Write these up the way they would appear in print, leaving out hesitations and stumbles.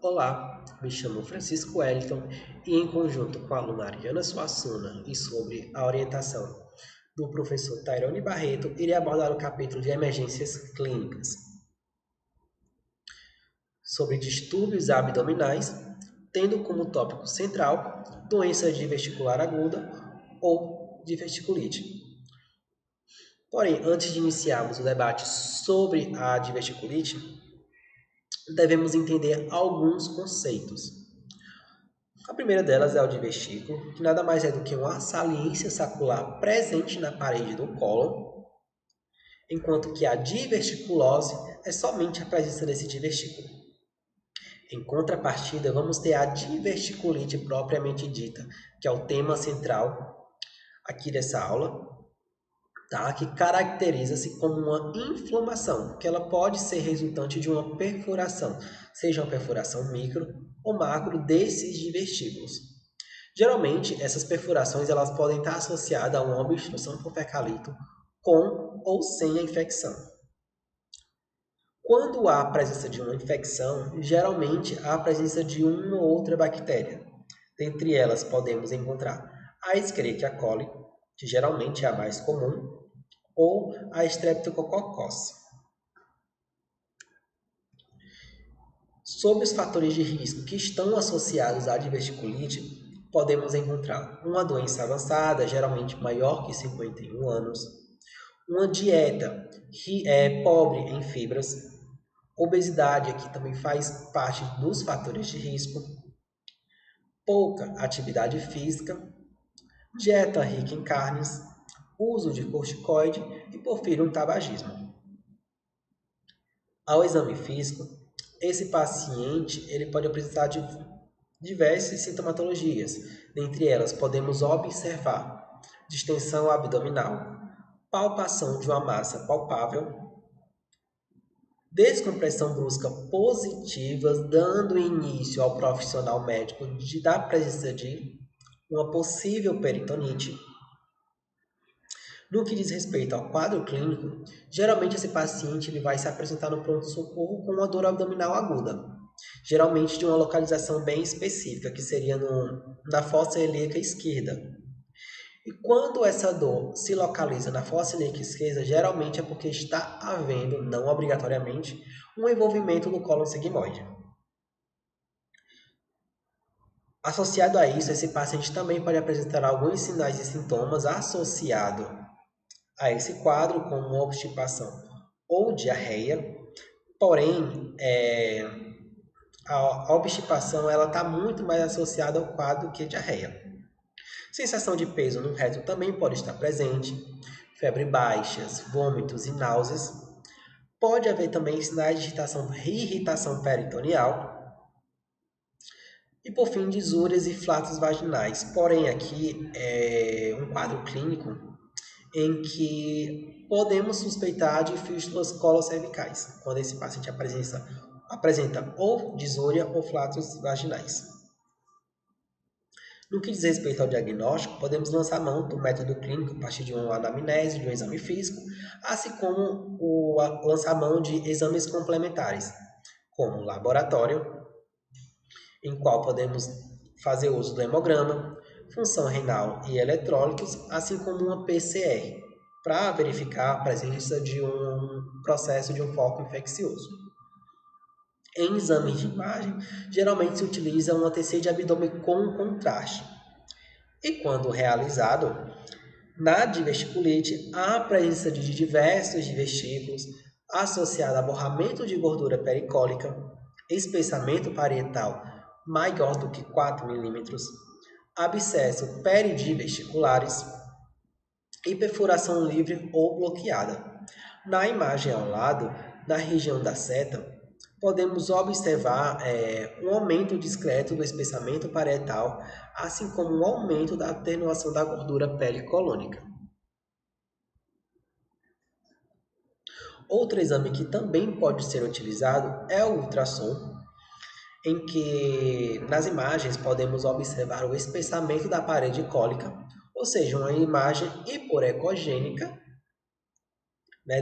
Olá, me chamo Francisco Wellington e, em conjunto com a aluna Ariana Suassuna e sob a orientação do professor Tairone Barreto, irei abordar o capítulo de emergências clínicas sobre distúrbios abdominais, tendo como tópico central doenças diverticular aguda ou diverticulite. Porém, antes de iniciarmos o debate sobre a diverticulite, devemos entender alguns conceitos. A primeira delas é o divertículo, que nada mais é do que uma saliência sacular presente na parede do cólon, enquanto que a diverticulose é somente a presença desse divertículo. Em contrapartida, vamos ter a diverticulite propriamente dita, que é o tema central aqui dessa aula, tá? Que caracteriza-se como uma inflamação, que ela pode ser resultante de uma perfuração, seja uma perfuração micro ou macro desses divertículos. Geralmente, essas perfurações elas podem estar associadas a uma obstrução por fecalito com ou sem a infecção. Quando há a presença de uma infecção, geralmente há a presença de uma ou outra bactéria. Dentre elas, podemos encontrar a Escherichia coli, que geralmente é a mais comum, ou a Streptococcus. Sobre os fatores de risco que estão associados à diverticulite, podemos encontrar uma doença avançada, geralmente maior que 51 anos, uma dieta pobre em fibras, obesidade, aqui também faz parte dos fatores de risco, pouca atividade física, dieta rica em carnes, uso de corticoide e, por fim, um tabagismo. Ao exame físico, esse paciente ele pode apresentar diversas sintomatologias. Dentre elas, podemos observar distensão abdominal, palpação de uma massa palpável, descompressão brusca positiva, dando início ao profissional médico da presença de uma possível peritonite. No que diz respeito ao quadro clínico, geralmente esse paciente ele vai se apresentar no pronto-socorro com uma dor abdominal aguda, geralmente de uma localização bem específica, que seria na fossa ilíaca esquerda. E quando essa dor se localiza na fossa ilíaca esquerda, geralmente é porque está havendo, não obrigatoriamente, um envolvimento do cólon sigmoide. Associado a isso, esse paciente também pode apresentar alguns sinais e sintomas associados a esse quadro, como obstipação ou diarreia, porém, a obstipação está muito mais associada ao quadro que a diarreia. Sensação de peso no reto também pode estar presente, febre baixas, vômitos e náuseas. Pode haver também sinais de irritação peritoneal. E, por fim, disúrias e flatos vaginais. Porém, aqui é um quadro clínico em que podemos suspeitar de fístulas colocervicais, quando esse paciente apresenta ou disúria ou flatos vaginais. No que diz respeito ao diagnóstico, podemos lançar mão do método clínico a partir de uma anamnese, de um exame físico, assim como lançar mão de exames complementares, como laboratório, em qual podemos fazer uso do hemograma, função renal e eletrólitos, assim como uma PCR, para verificar a presença de um processo de um foco infeccioso. Em exames de imagem, geralmente se utiliza um ATC de abdômen com contraste. E quando realizado, na diverticulite, há a presença de diversos divertículos associada a borramento de gordura pericólica, espessamento parietal maior do que 4 mm, abscesso peridiverticulares e perfuração livre ou bloqueada. Na imagem ao lado, na região da seta, podemos observar um aumento discreto do espessamento parietal, assim como um aumento da atenuação da gordura pericolônica. Outro exame que também pode ser utilizado é o ultrassom, em que nas imagens podemos observar o espessamento da parede cólica, ou seja, uma imagem hipoecogênica,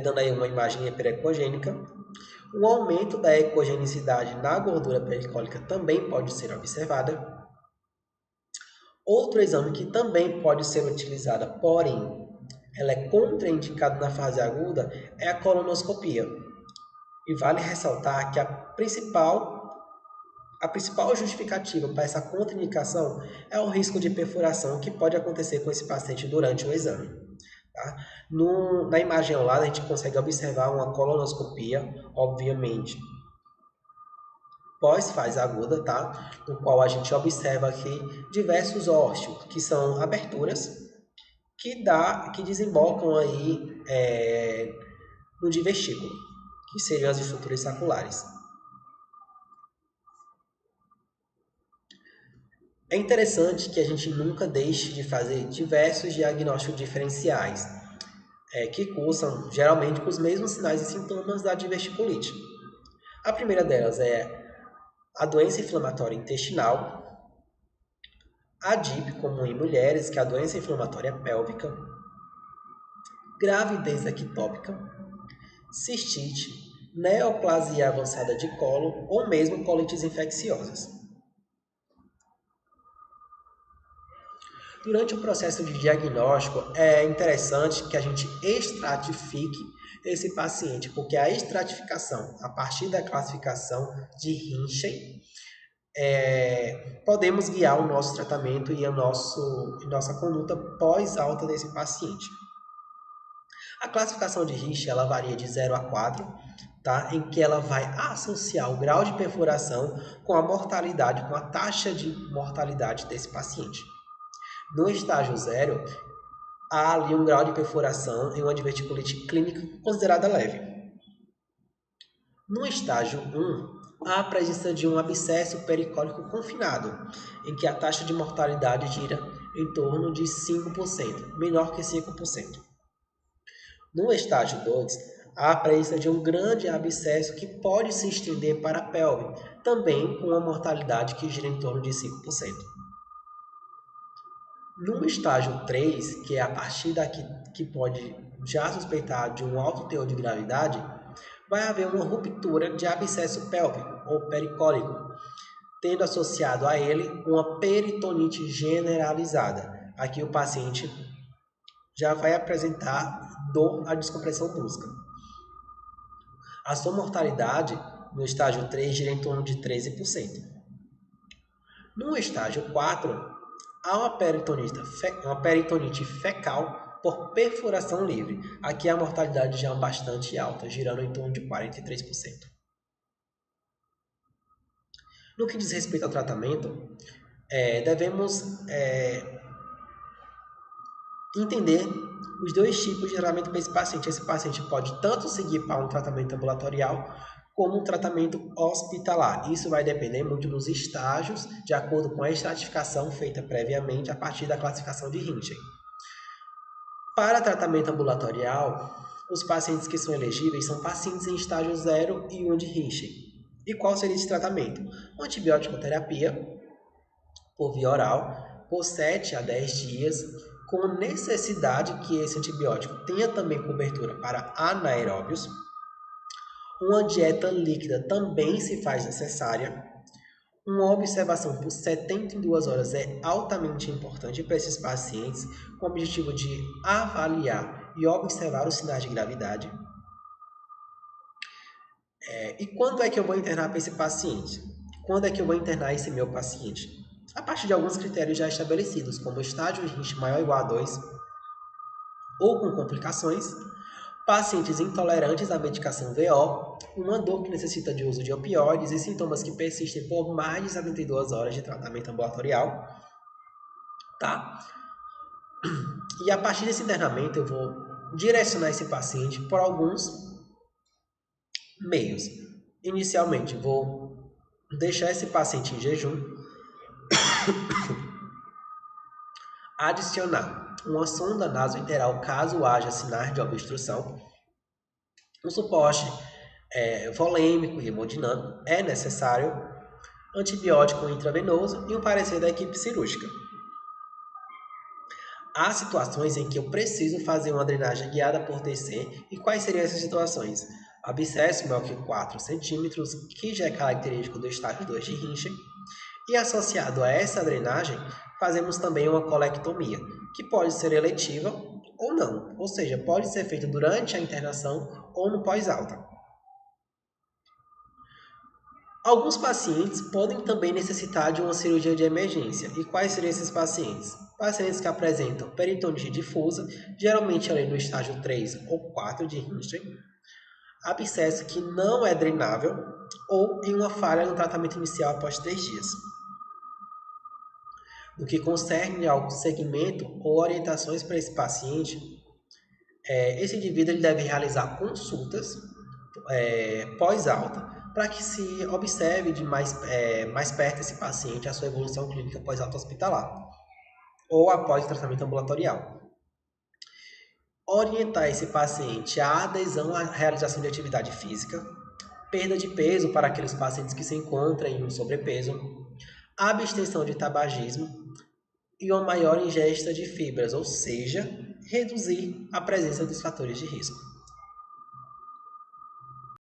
dando aí uma imagem hiperecogênica, Um aumento da ecogenicidade na gordura pericólica também pode ser observada. Outro exame que também pode ser utilizado, porém, ela é contraindicada na fase aguda, é a colonoscopia. E vale ressaltar que a principal justificativa para essa contraindicação é o risco de perfuração que pode acontecer com esse paciente durante o exame. Tá? Na imagem ao lado, a gente consegue observar uma colonoscopia, obviamente, pós-fase aguda, tá? No qual a gente observa aqui diversos ósseos, que são aberturas que desembocam aí no divertículo, que seriam as estruturas saculares. É interessante que a gente nunca deixe de fazer diversos diagnósticos diferenciais, que cursam geralmente com os mesmos sinais e sintomas da diverticulite. A primeira delas é a doença inflamatória intestinal, a DIP comum em mulheres, que é a doença inflamatória pélvica, gravidez ectópica, cistite, neoplasia avançada de colo ou mesmo colites infecciosas. Durante o processo de diagnóstico, é interessante que a gente estratifique esse paciente, porque a estratificação, a partir da classificação de Rinchey, podemos guiar o nosso tratamento e a nossa conduta pós-alta desse paciente. A classificação de Rinchey ela varia de 0 a 4, tá? Em que ela vai associar o grau de perfuração com a mortalidade, com a taxa de mortalidade desse paciente. No estágio 0, há ali um grau de perfuração em uma diverticulite clínica considerada leve. No estágio 1, há a presença de um abscesso pericólico confinado, em que a taxa de mortalidade gira em torno de 5%, menor que 5%. No estágio 2, há a presença de um grande abscesso que pode se estender para a pelve, também com uma mortalidade que gira em torno de 5%. No estágio 3, que é a partir daqui que pode já suspeitar de um alto teor de gravidade, vai haver uma ruptura de abscesso pélvico ou pericólico, tendo associado a ele uma peritonite generalizada. Aqui o paciente já vai apresentar dor à descompressão brusca. A sua mortalidade no estágio 3 gira em torno de 13%. No estágio 4, há uma peritonite fecal por perfuração livre. Aqui a mortalidade já é bastante alta, girando em torno de 43%. No que diz respeito ao tratamento, devemos entender os dois tipos de tratamento para esse paciente. Esse paciente pode tanto seguir para um tratamento ambulatorial como um tratamento hospitalar. Isso vai depender muito dos estágios, de acordo com a estratificação feita previamente a partir da classificação de Rinchey. Para tratamento ambulatorial, os pacientes que são elegíveis são pacientes em estágio 0 e 1 de Rinchey. E qual seria esse tratamento? Antibiótico terapia por via oral por 7 a 10 dias, com necessidade que esse antibiótico tenha também cobertura para anaeróbios. Uma dieta líquida também se faz necessária. Uma observação por 72 horas é altamente importante para esses pacientes, com o objetivo de avaliar e observar os sinais de gravidade. E quando é que eu vou internar para esse paciente? Quando é que eu vou internar esse meu paciente? A partir de alguns critérios já estabelecidos, como estágio de Rinchey maior ou igual a 2, ou com complicações, pacientes intolerantes à medicação VO, uma dor que necessita de uso de opioides e sintomas que persistem por mais de 72 horas de tratamento ambulatorial, tá? E a partir desse internamento eu vou direcionar esse paciente por alguns meios. Inicialmente, vou deixar esse paciente em jejum, adicionar uma sonda nasointeral caso haja sinais de obstrução, um suporte volêmico e hemodinâmico é necessário, antibiótico intravenoso e um parecer da equipe cirúrgica. Há situações em que eu preciso fazer uma drenagem guiada por TC, e quais seriam essas situações? abscesso maior que 4 centímetros, que já é característico do estágio 2 de Rinchen. E associado a essa drenagem, fazemos também uma colectomia, que pode ser eletiva ou não, ou seja, pode ser feita durante a internação ou no pós-alta. Alguns pacientes podem também necessitar de uma cirurgia de emergência. E quais seriam esses pacientes? Pacientes que apresentam peritonite difusa, geralmente ali no estágio 3 ou 4 de Rinchten, abscesso que não é drenável ou em uma falha no tratamento inicial após 3 dias. No que concerne ao segmento ou orientações para esse paciente, esse indivíduo ele deve realizar consultas pós-alta para que se observe de mais perto esse paciente a sua evolução clínica pós-alta hospitalar ou após o tratamento ambulatorial. Orientar esse paciente à adesão à realização de atividade física, perda de peso para aqueles pacientes que se encontram em um sobrepeso, abstenção de tabagismo e uma maior ingesta de fibras, ou seja, reduzir a presença dos fatores de risco.